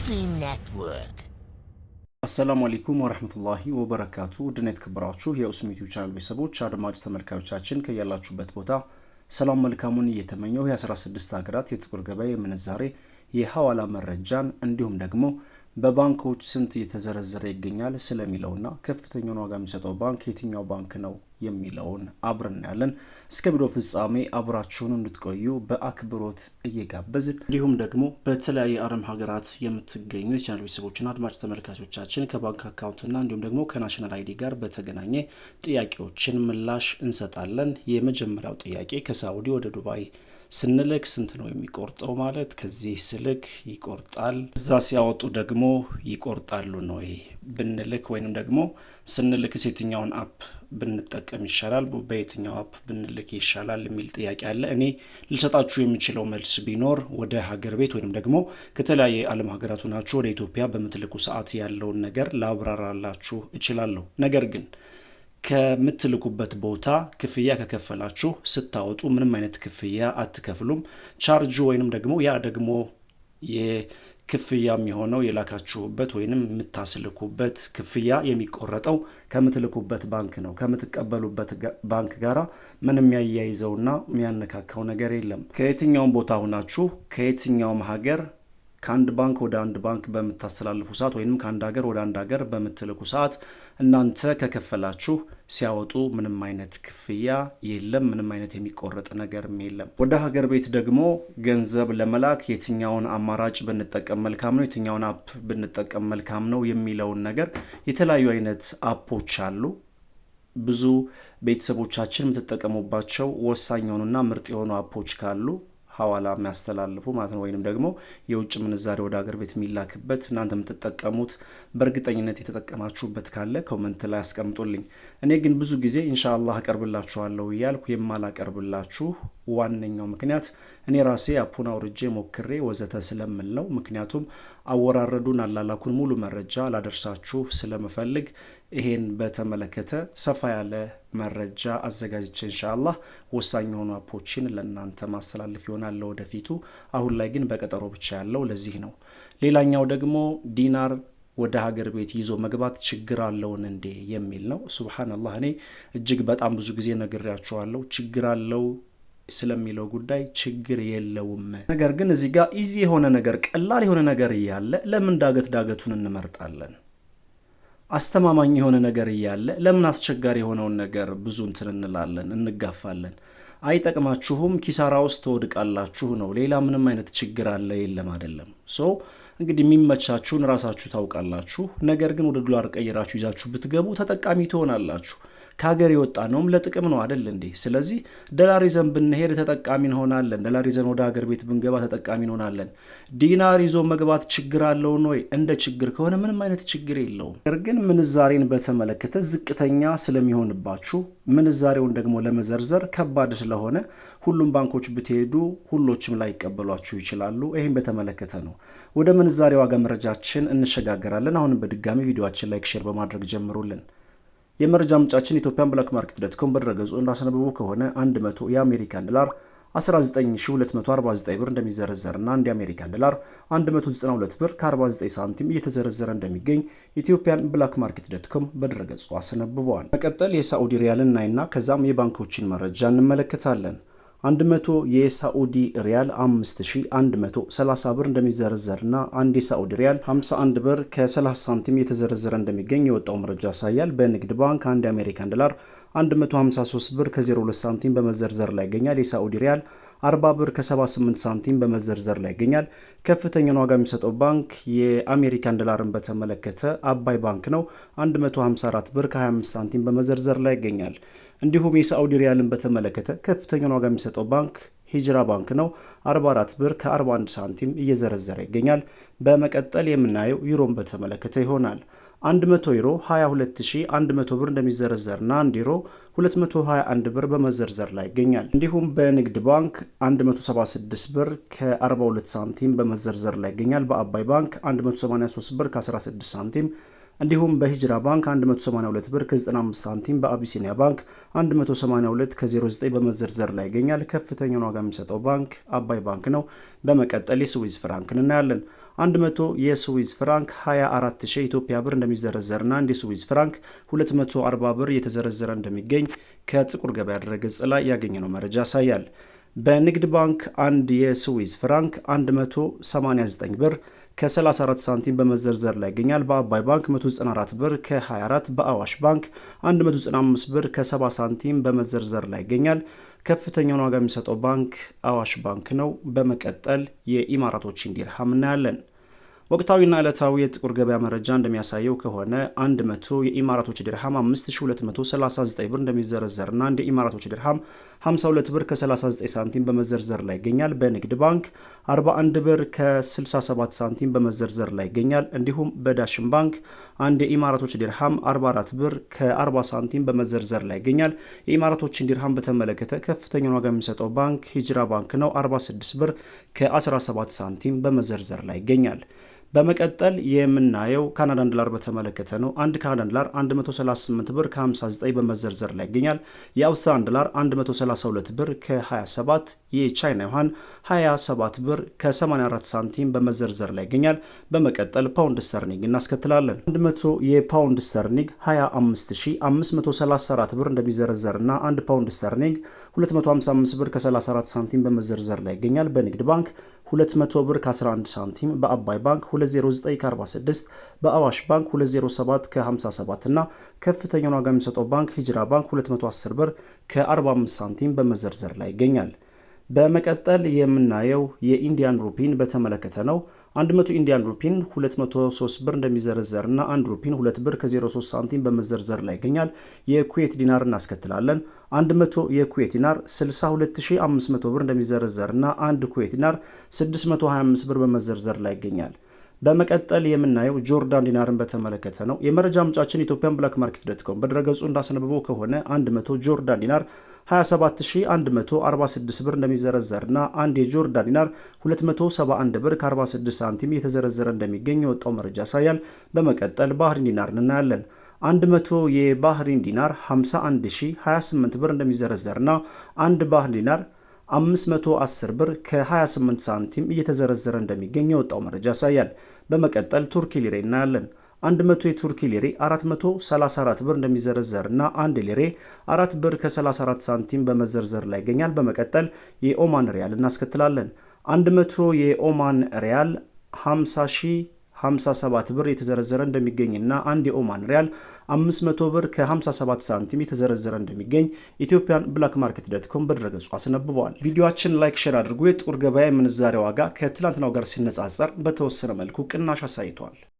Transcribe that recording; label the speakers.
Speaker 1: Muslim Network.
Speaker 2: አሰላሙ አለይኩም ወራህመቱላሂ ወበረካቱ። ድና የተከበራችሁ የኡስሚ ዩቲዩብ ቻናል ቤተሰቦች አድማጭ ተመልካዮቻችን ከያላችሁበት ቦታ ሰላም መልካሙን እየተመኘው የ16 ሀገራት የጥቁር ገበያ የምንዛሬ የሐዋላ መረጃን እንዲሁም ደግሞ በባንኮች ስንት እየተዘረዘረ ይገኛል ስለሚለውና ከፍተኛውን ዋጋ የሚሰጠው ባንክ የትኛው ባንክ ነው የሚለውን አብረን ያለን እስከ ቪዲዮ ፍጻሜ አብራችሁን እንድትቆዩ በአክብሮት እየጋበዝን እንዲሁም ደግሞ በተለያየ አረብ ሀገራት የምትገኙ የቻናል ቤተሰቦችና አድማጭ ተመልካቾቻችን ከባንክ አካውንትና እንዲሁም ደግሞ ከናሽናል አይዲ ጋር በተገናኘ ጥያቄዎችን ምላሽ እንሰጣለን። የመጀመሪያው ጥያቄ ከሳዑዲ ወደ ዱባይ ስንልክ ስንት ነው የሚቆርጠው? ማለት ከዚህ ስልክ ይቆርጣል፣ እዛ ሲያወጡ ደግሞ ይቆርጣሉ ነው ብንልክ ወይንም ደግሞ ስንልክ የትኛውን አፕ ብንጠቀም ይሻላል፣ በየትኛው አፕ ብንልክ ይሻላል የሚል ጥያቄ አለ። እኔ ልሰጣችሁ የሚችለው መልስ ቢኖር ወደ ሀገር ቤት ወይንም ደግሞ ከተለያየ የዓለም ሀገራት ሆናችሁ ወደ ኢትዮጵያ በምትልኩ ሰዓት ያለውን ነገር ላብራራላችሁ እችላለሁ። ነገር ግን ከምትልኩበት ቦታ ክፍያ ከከፈላችሁ ስታወጡ ምንም አይነት ክፍያ አትከፍሉም። ቻርጁ ወይንም ደግሞ ያ ደግሞ የክፍያ የሚሆነው የላካችሁበት ወይንም የምታስልኩበት ክፍያ የሚቆረጠው ከምትልኩበት ባንክ ነው። ከምትቀበሉበት ባንክ ጋራ ምንም ያያይዘውና የሚያነካካው ነገር የለም። ከየትኛውም ቦታ ሆናችሁ ከየትኛውም ሀገር ከአንድ ባንክ ወደ አንድ ባንክ በምታስተላልፉ ሰዓት ወይም ከአንድ ሀገር ወደ አንድ ሀገር በምትልኩ ሰዓት እናንተ ከከፈላችሁ ሲያወጡ ምንም አይነት ክፍያ የለም። ምንም አይነት የሚቆረጥ ነገርም የለም። ወደ ሀገር ቤት ደግሞ ገንዘብ ለመላክ የትኛውን አማራጭ ብንጠቀም መልካም ነው፣ የትኛውን አፕ ብንጠቀም መልካም ነው የሚለውን ነገር የተለያዩ አይነት አፖች አሉ። ብዙ ቤተሰቦቻችን የምትጠቀሙባቸው ወሳኝ የሆኑና ምርጥ የሆኑ አፖች ካሉ ሐዋላ የሚያስተላልፉ ማለት ነው፣ ወይንም ደግሞ የውጭ ምንዛሬ ወደ ሀገር ቤት የሚላክበት እናንተ የምትጠቀሙት በእርግጠኝነት የተጠቀማችሁበት ካለ ኮመንት ላይ አስቀምጡልኝ። እኔ ግን ብዙ ጊዜ ኢንሻአላህ አቀርብላችኋለሁ እያልኩ የማላቀርብላችሁ ዋነኛው ምክንያት እኔ ራሴ አፑን አውርጄ ሞክሬ ወዘተ ስለምል ነው። ምክንያቱም አወራረዱን አላላኩን ሙሉ መረጃ ላደርሳችሁ ስለምፈልግ ይሄን በተመለከተ ሰፋ ያለ መረጃ አዘጋጅቼ ኢንሻአላህ ወሳኝ የሆኑ አፖችን ለእናንተ ማስተላለፍ ይሆናል ወደፊቱ። አሁን ላይ ግን በቀጠሮ ብቻ ያለው ለዚህ ነው። ሌላኛው ደግሞ ዲናር ወደ ሀገር ቤት ይዞ መግባት ችግር አለውን እንዴ የሚል ነው። ሱብሃንአላህ እኔ እጅግ በጣም ብዙ ጊዜ ነግሬያችኋለሁ። ችግር አለው ስለሚለው ጉዳይ ችግር የለውም። ነገር ግን እዚህ ጋር ኢዚ የሆነ ነገር ቀላል የሆነ ነገር እያለ ለምን ዳገቱን እንመርጣለን? አስተማማኝ የሆነ ነገር እያለ ለምን አስቸጋሪ የሆነውን ነገር ብዙ እንትን እንላለን፣ እንጋፋለን? አይጠቅማችሁም፣ ኪሳራ ውስጥ ትወድቃላችሁ ነው። ሌላ ምንም አይነት ችግር አለ የለም አይደለም። እንግዲህ የሚመቻችሁን ራሳችሁ ታውቃላችሁ። ነገር ግን ወደ ዶላር ቀይራችሁ ይዛችሁ ብትገቡ ተጠቃሚ ትሆናላችሁ። ከሀገር የወጣ ነውም ለጥቅም ነው አይደል እንዴ? ስለዚህ ዶላር ይዘን ብንሄድ ተጠቃሚ እንሆናለን። ዶላር ይዘን ወደ ሀገር ቤት ብንገባ ተጠቃሚ እንሆናለን። ዲናር ይዞ መግባት ችግር አለው ነው? እንደ ችግር ከሆነ ምንም አይነት ችግር የለውም። ነገር ግን ምንዛሬን በተመለከተ ዝቅተኛ ስለሚሆንባችሁ ምንዛሬውን ደግሞ ለመዘርዘር ከባድ ስለሆነ ሁሉም ባንኮች ብትሄዱ ሁሎችም ላይ ይቀበሏችሁ ይችላሉ። ይህም በተመለከተ ነው። ወደ ምንዛሬ ዋጋ መረጃችን እንሸጋገራለን። አሁንም በድጋሚ ቪዲዮአችን ላይክ፣ ሼር በማድረግ ጀምሩልን። የመረጃ ምንጫችን ኢትዮጵያን ብላክ ማርኬት ዶት.ኮም በድረገጹ እንዳስነበበው ከሆነ 100 የአሜሪካን ዶላር 19249 ብር እንደሚዘረዘርና አንድ የአሜሪካን ዶላር 192 ብር ከ49 ሳንቲም እየተዘረዘረ እንደሚገኝ ኢትዮጵያን ብላክ ማርኬት ዶት.ኮም በድረገጹ አስነብበዋል። በቀጠል የሳዑዲ ሪያልን እናይና ከዛም የባንኮችን መረጃ እንመለከታለን። 100 የሳዑዲ ሪያል 5130 ብር እንደሚዘረዘርና አንድ የሳዑዲ ሪያል 51 ብር ከ30 ሳንቲም የተዘረዘረ እንደሚገኝ የወጣው መረጃ ያሳያል። በንግድ ባንክ አንድ የአሜሪካን ዶላር 153 ብር ከ02 ሳንቲም በመዘርዘር ላይ ይገኛል። የሳዑዲ ሪያል 40 ብር ከ78 ሳንቲም በመዘርዘር ላይ ይገኛል። ከፍተኛውን ዋጋ የሚሰጠው ባንክ የአሜሪካን ዶላርን በተመለከተ አባይ ባንክ ነው። 154 ብር ከ25 ሳንቲም በመዘርዘር ላይ ይገኛል። እንዲሁም የሳዑዲ ሪያልን በተመለከተ ከፍተኛውን ዋጋ የሚሰጠው ባንክ ሂጅራ ባንክ ነው። 44 ብር ከ41 ሳንቲም እየዘረዘረ ይገኛል። በመቀጠል የምናየው ዩሮን በተመለከተ ይሆናል። 100 ዩሮ 22100 ብር እንደሚዘረዘርና 1 ዩሮ 221 ብር በመዘርዘር ላይ ይገኛል። እንዲሁም በንግድ ባንክ 176 ብር ከ42 ሳንቲም በመዘርዘር ላይ ይገኛል። በአባይ ባንክ 183 ብር ከ16 ሳንቲም እንዲሁም በሂጅራ ባንክ 182 ብር ከ95 ሳንቲም በአቢሲኒያ ባንክ 182 ከ09 በመዘርዘር ላይ ይገኛል። ከፍተኛውን ዋጋ የሚሰጠው ባንክ አባይ ባንክ ነው። በመቀጠል የስዊዝ ፍራንክን እናያለን። 100 የስዊዝ ፍራንክ 24000 ኢትዮጵያ ብር እንደሚዘረዘርና አንድ የስዊዝ ፍራንክ 240 ብር እየተዘረዘረ እንደሚገኝ ከጥቁር ገበያ ድረገጽ ላይ ያገኘነው መረጃ ያሳያል። በንግድ ባንክ አንድ የስዊዝ ፍራንክ 189 ብር ከ34 ሳንቲም በመዘርዘር ላይ ይገኛል። በአባይ ባንክ 194 ብር ከ24፣ በአዋሽ ባንክ 195 ብር ከ70 ሳንቲም በመዘርዘር ላይ ይገኛል። ከፍተኛውን ዋጋ የሚሰጠው ባንክ አዋሽ ባንክ ነው። በመቀጠል የኢማራቶችን ዲርሃም እናያለን። ወቅታዊና ዕለታዊ የጥቁር ገበያ መረጃ እንደሚያሳየው ከሆነ 100 የኢማራቶች ዲርሃም 5239 ብር እንደሚዘረዘርና አንድ የኢማራቶች ዲርሃም 52 ብር ከ39 ሳንቲም በመዘርዘር ላይ ይገኛል። በንግድ ባንክ 41 ብር ከ67 ሳንቲም በመዘርዘር ላይ ይገኛል። እንዲሁም በዳሽን ባንክ አንድ የኢማራቶች ዲርሃም 44 ብር ከ40 ሳንቲም በመዘርዘር ላይ ይገኛል። የኢማራቶችን ዲርሃም በተመለከተ ከፍተኛውን ዋጋ የሚሰጠው ባንክ ሂጅራ ባንክ ነው። 46 ብር ከ17 ሳንቲም በመዘርዘር ላይ ይገኛል። በመቀጠል የምናየው ካናዳን ዶላር በተመለከተ ነው። አንድ ካናዳን ዶላር 138 ብር ከ59 በመዘርዘር ላይ ይገኛል። የአውስትራሊያን ዶላር 132 ብር ከ27፣ የቻይና ዩዋን 27 ብር ከ84 ሳንቲም በመዘርዘር ላይ ይገኛል። በመቀጠል ፓውንድ ስተርሊንግ እናስከትላለን። 100 የፓውንድ ስተርሊንግ 25534 ብር እንደሚዘረዘርና አንድ ፓውንድ ስተርሊንግ 255 ብር ከ34 ሳንቲም በመዘርዘር ላይ ይገኛል። በንግድ ባንክ 200 ብር ከ11 ሳንቲም፣ በአባይ ባንክ 209 ከ46፣ በአዋሽ ባንክ 207 ከ57 እና ከፍተኛውን ዋጋ የሚሰጠው ባንክ ሂጅራ ባንክ 210 ብር ከ45 ሳንቲም በመዘርዘር ላይ ይገኛል። በመቀጠል የምናየው የኢንዲያን ሩፒን በተመለከተ ነው። 100 ኢንዲያን ሩፒን 203 ብር እንደሚዘረዘርና 1 ሩፒን 2 ብር ከ03 ሳንቲም በመዘርዘር ላይ ይገኛል። የኩዌት ዲናር እናስከትላለን። 100 የኩዌት ዲናር 62500 ብር እንደሚዘረዘርና 1 ኩዌት ዲናር 625 ብር በመዘርዘር ላይ ይገኛል። በመቀጠል የምናየው ጆርዳን ዲናርን በተመለከተ ነው። የመረጃ ምንጫችን ኢትዮጵያን ብላክ ማርኬት ዶት.ኮም በድረገጹ እንዳስነበበው ከሆነ 100 ጆርዳን ዲናር 27146 ብር እንደሚዘረዘርና አንድ የጆርዳን ዲናር 271 ብር ከ46 ሳንቲም እየተዘረዘረ እንደሚገኝ የወጣው መረጃ ያሳያል። በመቀጠል ባህሪን ዲናር እናያለን። 100 የባህሪን ዲናር 51028 ብር እንደሚዘረዘርና አንድ ባህሪን ዲናር 510 ብር ከ28 ሳንቲም እየተዘረዘረ እንደሚገኝ የወጣው መረጃ ያሳያል። በመቀጠል ቱርኪ ሊሬ እናያለን። 100 የቱርኪ ሊሬ 434 ብር እንደሚዘረዘርና አንድ ሊሬ 4 ብር ከ34 ሳንቲም በመዘርዘር ላይ ይገኛል። በመቀጠል የኦማን ሪያል እናስከትላለን። 100 የኦማን ሪያል 50,057 ብር የተዘረዘረ እንደሚገኝና አንድ የኦማን ሪያል 500 ብር ከ57 ሳንቲም የተዘረዘረ እንደሚገኝ ኢትዮጵያን ብላክ ማርኬት ዶት.ኮም በድረገጹ አስነብበዋል። ቪዲዮአችን ላይክ፣ ሼር አድርጉ። የጥቁር ገበያ የምንዛሬ ዋጋ ከትላንትናው ጋር ሲነጻጸር በተወሰነ መልኩ ቅናሽ አሳይቷል።